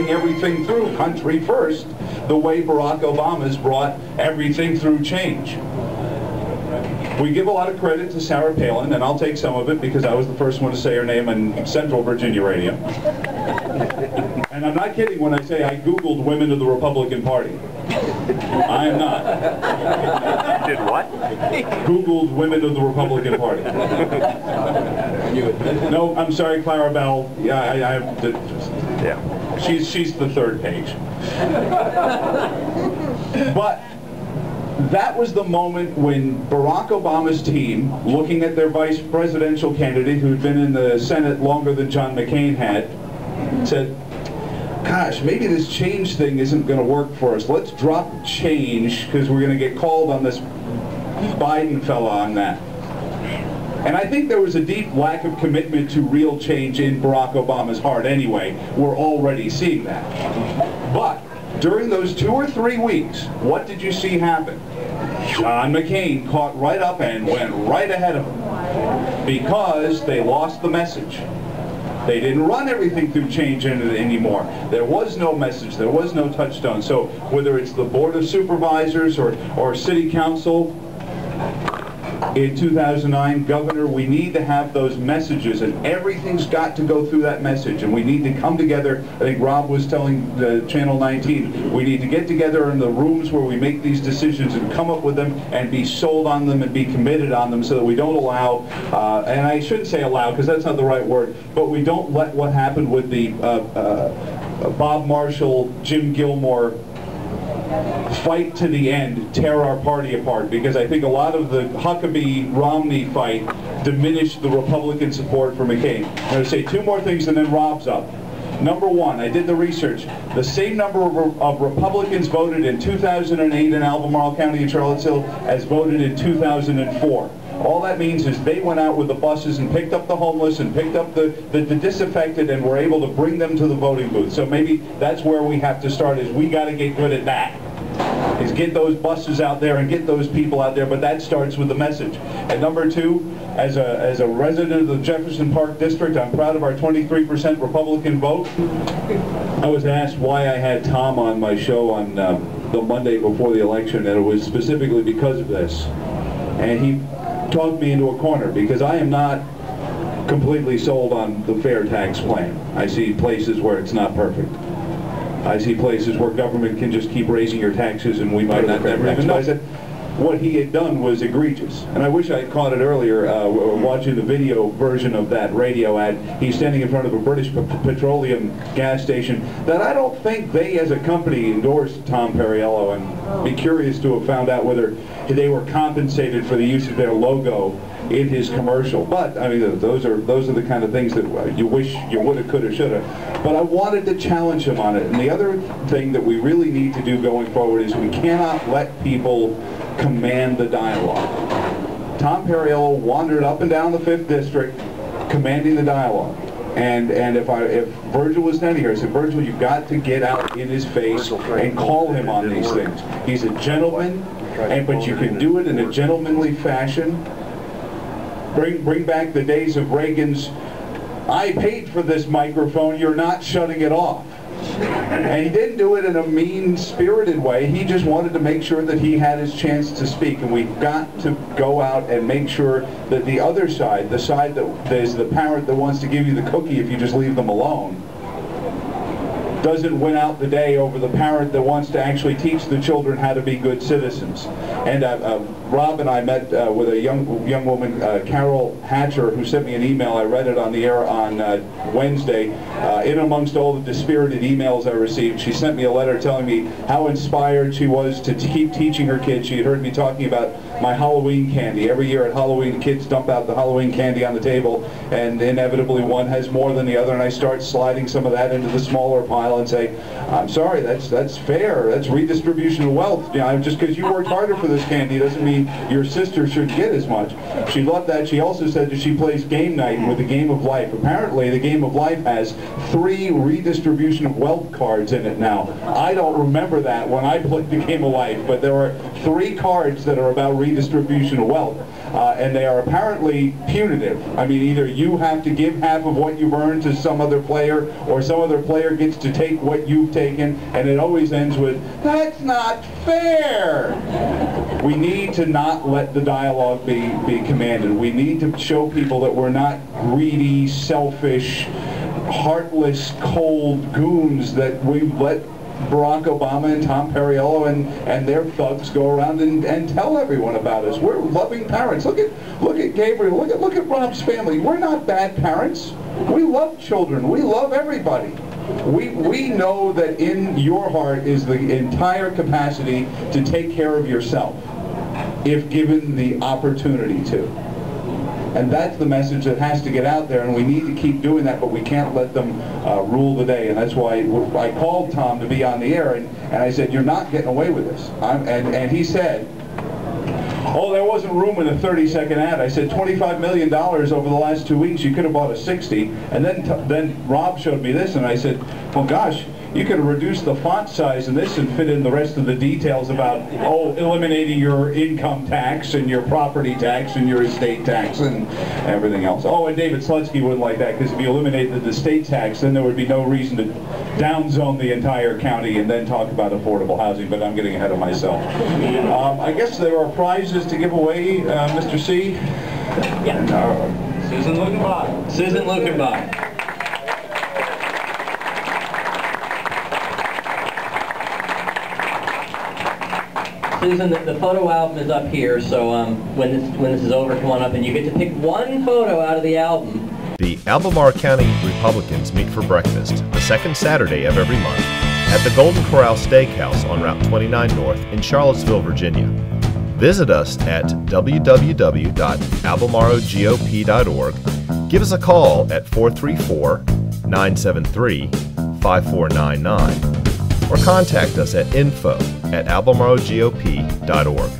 bring everything through country first, the way Barack Obama's brought everything through change. We give a lot of credit to Sarah Palin, and I'll take some of it because I was the first one to say her name on Central Virginia radio. And I'm not kidding when I say I Googled women of the Republican Party. I am not. Did what? Googled women of the Republican Party. No, I'm sorry, Clara Bell. Yeah, she's the third page. But that was the moment when Barack Obama's team, looking at their vice presidential candidate who'd been in the Senate longer than John McCain had, said, gosh, maybe this change thing isn't going to work for us. Let's drop change because we're going to get called on this Biden fella on that. And I think there was a deep lack of commitment to real change in Barack Obama's heart anyway. We're already seeing that. But during those 2 or 3 weeks, what did you see happen? John McCain caught right up and went right ahead of him because they lost the message. They didn't run everything through change anymore. There was no message. There was no touchstone. So whether it's the Board of Supervisors or City Council, in 2009, Governor, we need to have those messages, and everything's got to go through that message, and we need to come together. I think Rob was telling Channel 19, we need to get together in the rooms where we make these decisions and come up with them and be sold on them and be committed on them so that we don't allow, and I shouldn't say allow because that's not the right word, but we don't let what happened with the Bob Marshall, Jim Gilmore fight to the end tear our party apart, because I think a lot of the Huckabee-Romney fight diminished the Republican support for McCain. I'm going to say 2 more things and then Rob's up. Number 1, I did the research. The same number of Republicans voted in 2008 in Albemarle County and Charlottesville as voted in 2004. All that means is they went out with the buses and picked up the homeless and picked up the disaffected and were able to bring them to the voting booth. So maybe that's where we have to start, is we got to get good at that. Is get those buses out there and get those people out there, but that starts with the message. And number 2, as a resident of the Jefferson Park District, I'm proud of our 23% Republican vote. I was asked why I had Tom on my show on the Monday before the election, and it was specifically because of this. And he talked me into a corner because I am not completely sold on the fair tax plan. I see places where it's not perfect. I see places where government can just keep raising your taxes and we might not never even know it. What he had done was egregious. And I wish I had caught it earlier watching the video version of that radio ad. He's standing in front of a British petroleum gas station that I don't think they as a company endorsed Tom Perriello, and be curious to have found out whether they were compensated for the use of their logo in his commercial. But I mean, those are the kind of things that you wish you woulda, coulda, shoulda. But I wanted to challenge him on it. And the other thing that we really need to do going forward is we cannot let people command the dialogue. Tom Perriello wandered up and down the 5th District commanding the dialogue. And if Virgil was standing here, I said, Virgil, you've got to get out in his face and call him on these things. He's a gentleman, but you can do it in a gentlemanly fashion. Bring back the days of Reagan's, I paid for this microphone, you're not shutting it off. And he didn't do it in a mean-spirited way. He just wanted to make sure that he had his chance to speak. And we've got to go out and make sure that the other side, the side that is the parent that wants to give you the cookie if you just leave them alone, doesn't win out the day over the parent that wants to actually teach the children how to be good citizens. And Rob and I met with a young woman, Carol Hatcher, who sent me an email. I read it on the air on Wednesday. In amongst all the dispirited emails I received, she sent me a letter telling me how inspired she was to keep teaching her kids. She had heard me talking about my Halloween candy. Every year at Halloween, the kids dump out the Halloween candy on the table, and inevitably one has more than the other, and I start sliding some of that into the smaller pile and say, I'm sorry, that's fair. That's redistribution of wealth. You know, just because you worked harder for this candy doesn't mean your sister should get as much. She loved that. She also said that she plays game night with the Game of Life. Apparently, the Game of Life has 3 redistribution of wealth cards in it now. I don't remember that when I played the Game of Life, but there are 3 cards that are about redistribution of wealth. and they are apparently punitive. I mean, either you have to give half of what you've earned to some other player, or some other player gets to take what you've taken, and it always ends with, "That's not fair." We need to not let the dialogue be commanded. We need to show people that we're not greedy, selfish, heartless, cold goons that we let Barack Obama and Tom Perriello and their thugs go around and tell everyone about us. We're loving parents. Look at Gabriel. Look at Rob's family. We're not bad parents. We love children. We love everybody. We know that in your heart is the entire capacity to take care of yourself if given the opportunity to. And that's the message that has to get out there, and we need to keep doing that, but we can't let them rule the day. And that's why I called Tom to be on the air, and I said, "You're not getting away with this." And he said, "Oh, there wasn't room in a 30-second ad." I said, $25 million over the last 2 weeks, you could have bought a 60. And then Rob showed me this, and I said, "Well, gosh, you could have reduced the font size in this and fit in the rest of the details about, eliminating your income tax and your property tax and your estate tax and everything else." Oh, and David Slutsky wouldn't like that, because if you eliminated the state tax, then there would be no reason to downzone the entire county and then talk about affordable housing, but I'm getting ahead of myself. I guess there are prizes to give away, Mr. C. Yeah. Susan Lukenbach. Susan Lukenbach. Susan, the photo album is up here, so when this is over, come on up and you get to pick one photo out of the album. The Albemarle County Republicans meet for breakfast the second Saturday of every month at the Golden Corral Steakhouse on Route 29 North in Charlottesville, Virginia. Visit us at www.albemarlegop.org. Give us a call at 434-973-5499 or contact us at info@albemarlegop.org.